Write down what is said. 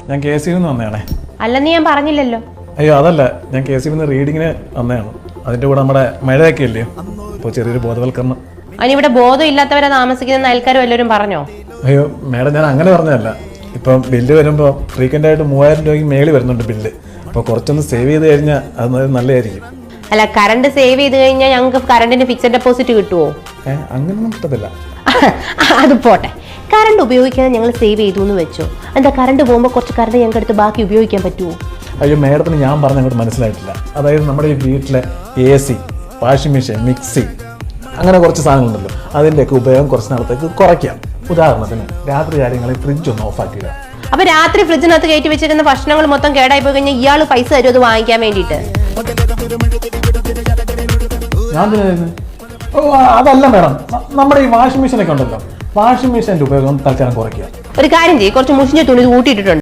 ഞാൻ KSC വന്നതാണേ. അല്ലെന്ന് ഞാൻ പറഞ്ഞില്ലല്ലോ. അയ്യോ അതല്ല, ഞാൻ KSC റീഡിങ്ങിന് വന്നതാണ്. അതിന്റെ കൂടെ നമ്മുടെ മഴയൊക്കെ ഇല്ലയോ, അപ്പോൾ ചെറിയൊരു ബോധവൽക്കരണം. അതിനിവിടെ ബോധം ഇല്ലാത്തവരെ താമസിക്കുന്ന അയൽക്കാരും എല്ലാവരും പറഞ്ഞോ? അയ്യോ മേഡം, ഞാൻ അങ്ങനെ പറഞ്ഞതല്ല. ഇപ്പം ബില്ല് വരുമ്പോൾ ഫ്രീക്വൻ്റ് ആയിട്ട് 3000 രൂപയ്ക്ക് മേളിൽ വരുന്നുണ്ട് ബില്ല്. അപ്പോൾ കുറച്ചൊന്ന് സേവ് ചെയ്ത് കഴിഞ്ഞാൽ അത് നല്ലതായിരിക്കും. അല്ല, കറണ്ട് സേവ് ചെയ്ത് കഴിഞ്ഞാൽ ഞങ്ങൾക്ക് കറണ്ടിന് ഫിക്സഡ് ഡെപ്പോസിറ്റ് കിട്ടുമോ? അങ്ങനെയൊന്നും കിട്ടത്തില്ല. അത് പോട്ടെ, കറണ്ട് ഉപയോഗിക്കാതെ ഞങ്ങൾ സേവ് ചെയ്തു എന്ന് വെച്ചോ, എന്താ കറണ്ട് പോകുമ്പോൾ കുറച്ച് കറണ്ട് ഞങ്ങൾക്ക് എടുത്ത് ബാക്കി ഉപയോഗിക്കാൻ പറ്റുമോ? അയ്യോ മേഡത്തിന് ഞാൻ പറഞ്ഞ അങ്ങോട്ട് മനസ്സിലായിട്ടില്ല. അതായത് നമ്മുടെ ഈ വീട്ടിലെ AC, വാഷിംഗ് മെഷീൻ, മിക്സി, അങ്ങനെ കുറച്ച് സാധനങ്ങളുണ്ടല്ലോ, അതിൻ്റെയൊക്കെ ഉപയോഗം കുറച്ച് നാളത്തേക്ക് കുറയ്ക്കാം. ഉദാഹരണത്തിന് രാത്രി കാര്യങ്ങളിൽ ഫ്രിഡ്ജ് ഒന്ന് ഓഫാക്കിയില്ല. അപ്പൊ രാത്രി ഫ്രിഡ്ജിനകത്ത് കയറ്റി വെച്ചിരുന്ന ഭക്ഷണങ്ങൾ മൊത്തം കേടായി പോയി കഴിഞ്ഞാൽ ഇയാൾ പൈസ തരും അത് വാങ്ങിക്കാൻ വേണ്ടിയിട്ട്. ഞാൻ അതല്ല മേഡം, നമ്മുടെ ഈ വാഷിംഗ് മെഷീനൊക്കെ ഉണ്ടല്ലോ, വാഷിംഗ് മെഷീൻ്റെ ഉപയോഗം തൽക്കാലം കുറയ്ക്കുക. ഒരു കാര്യം ചെയ്യും, കുറച്ച് മുഷിഞ്ഞ തുണി കൂട്ടിയിട്ടുണ്ട്,